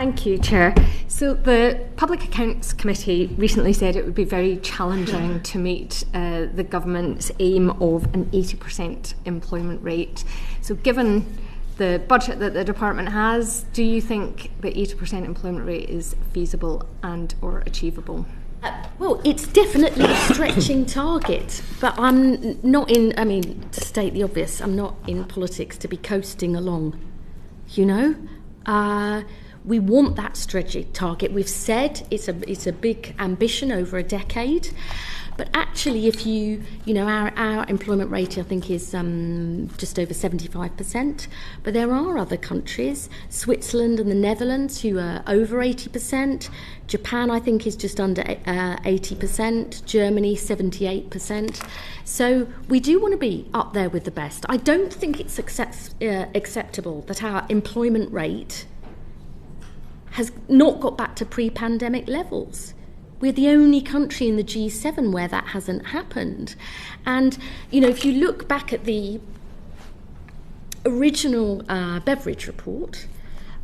Thank you, Chair. So the Public Accounts Committee recently said it would be very challenging to meet the government's aim of an 80% employment rate. So given the budget that the department has, do you think the 80% employment rate is feasible and or achievable? Well, it's definitely a stretching target, but I'm not in, to state the obvious, I'm not in politics to be coasting along, you know? We want that stretching target. We've said it's a big ambition over a decade, but actually if our employment rate I think is just over 75%, but there are other countries, Switzerland and the Netherlands, who are over 80%. Japan I think is just under 80%, Germany 78%. So we do want to be up there with the best. I don't think it's acceptable that our employment rate has not got back to pre-pandemic levels. We're the only country in the G7 where that hasn't happened. And, if you look back at the original Beveridge report,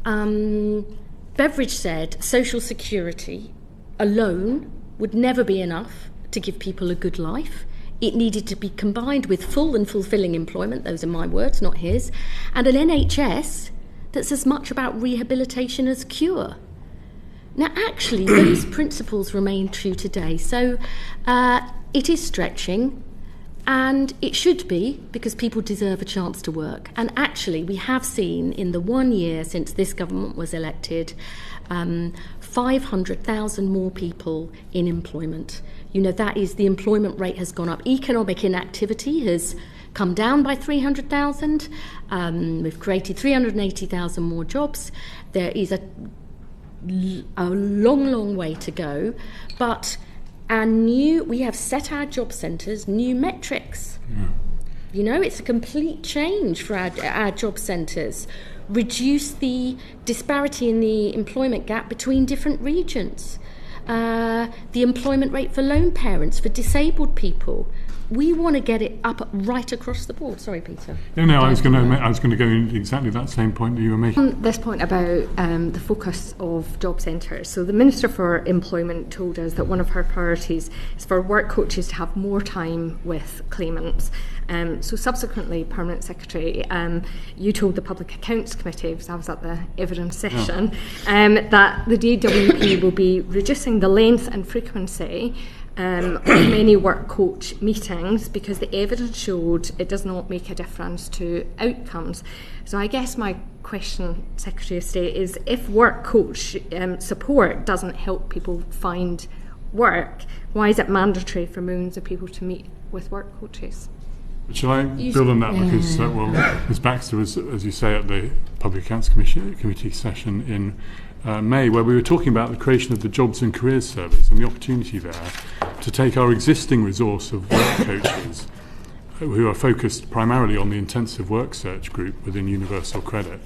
Beveridge said social security alone would never be enough to give people a good life. It needed to be combined with full and fulfilling employment, those are my words, not his, and an NHS that's as much about rehabilitation as cure. Now, actually, those principles remain true today. So it is stretching, and it should be, because people deserve a chance to work. And actually, we have seen in the 1 year since this government was elected, 500,000 more people in employment. That is, the employment rate has gone up. Economic inactivity has come down by 300,000. We've created 380,000 more jobs. There is a long way to go, but we have set our job centres new metrics. Yeah. It's a complete change for our job centres. Reduce the disparity in the employment gap between different regions. The employment rate for lone parents, for disabled people. We want to get it up right across the board. Sorry, Peter. No, I was going to go in exactly that same point that you were making. On this point about the focus of job centres. So the Minister for Employment told us that one of her priorities is for work coaches to have more time with claimants. So subsequently, Permanent Secretary, you told the Public Accounts Committee, because I was at the evidence session, that the DWP will be reducing the length and frequency of many work coach meetings because the evidence showed it does not make a difference to outcomes. So I guess my question, Secretary of State, is if work coach support doesn't help people find work, why is it mandatory for millions of people to meet with work coaches? Shall I build on that? Because, Ms Baxter was, as you say, at the Public Accounts Committee session in May, where we were talking about the creation of the Jobs and Careers Service and the opportunity there to take our existing resource of work coaches who are focused primarily on the intensive work search group within Universal Credit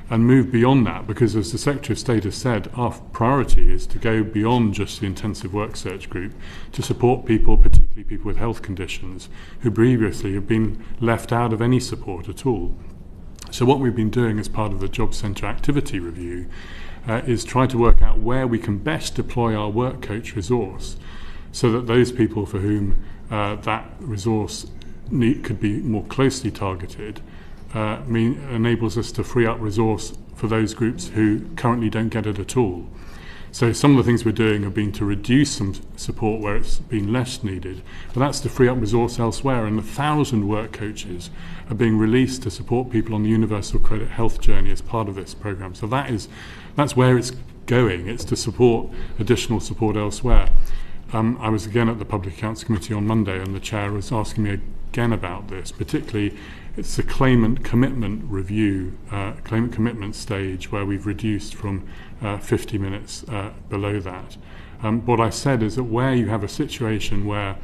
and move beyond that, because as the Secretary of State has said, our priority is to go beyond just the intensive work search group to support people, particularly people with health conditions, who previously have been left out of any support at all. So what we've been doing as part of the Job Centre Activity Review is try to work out where we can best deploy our work coach resource so that those people for whom that resource could be more closely targeted enables us to free up resource for those groups who currently don't get it at all. So some of the things we're doing have been to reduce some support where it's been less needed, but that's to free up resource elsewhere, and 1,000 work coaches are being released to support people on the Universal Credit Health journey as part of this programme. So that's where it's going. It's to support additional support elsewhere. I was again at the Public Accounts Committee on Monday, and the Chair was asking me again about this, particularly it's the claimant commitment review, claimant commitment stage, where we've reduced from 50 minutes below that. What I said is that where you have a situation where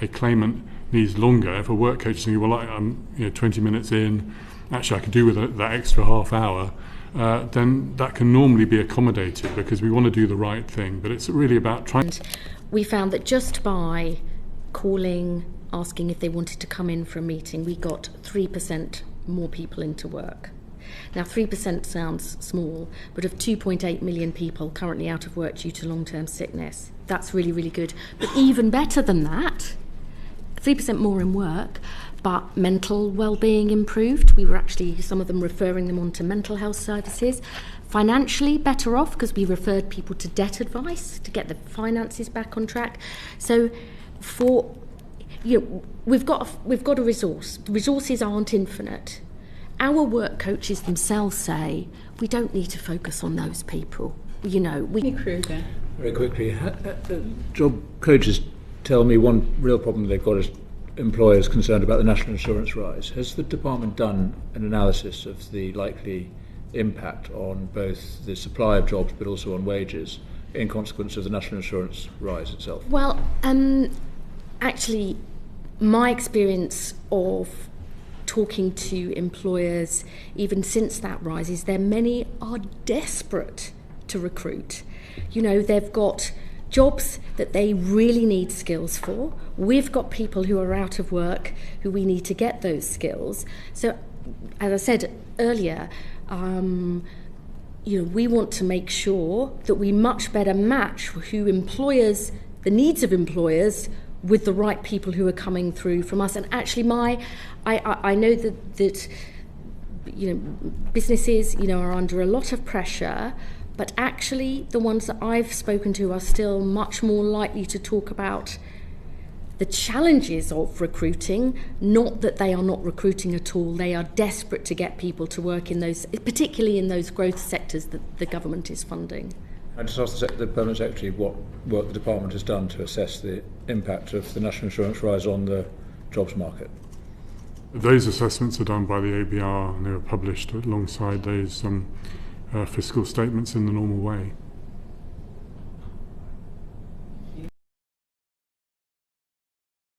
a claimant needs longer, if a work coach is thinking, well, I'm 20 minutes in, actually I could do with that extra half hour, then that can normally be accommodated because we want to do the right thing. But it's really about trying. We found that just by calling, asking if they wanted to come in for a meeting, we got 3% more people into work. Now, 3% sounds small, but of 2.8 million people currently out of work due to long-term sickness, that's really, really good. But even better than that, 3% more in work, but mental well-being improved. We were actually, some of them referring them on to mental health services. Financially better off because we referred people to debt advice to get the finances back on track. So we've got a resource. The resources aren't infinite. Our work coaches themselves say we don't need to focus on those people. Very quickly, job coaches tell me one real problem they've got is employers concerned about the national insurance rise. Has the department done an analysis of the likely impact on both the supply of jobs but also on wages in consequence of the national insurance rise itself? Well, actually, my experience of talking to employers even since that rise is many are desperate to recruit. They've got jobs that they really need skills for. We've got people who are out of work who we need to get those skills. So, as I said earlier, we want to make sure that we much better match the needs of employers with the right people who are coming through from us. And actually, I know that businesses are under a lot of pressure, but actually the ones that I've spoken to are still much more likely to talk about the challenges of recruiting, not that they are not recruiting at all. They are desperate to get people to work in those, particularly in those growth sectors that the government is funding. I just asked the Permanent Secretary what work the department has done to assess the impact of the national insurance rise on the jobs market. Those assessments are done by the ABR and they were published alongside those fiscal statements in the normal way.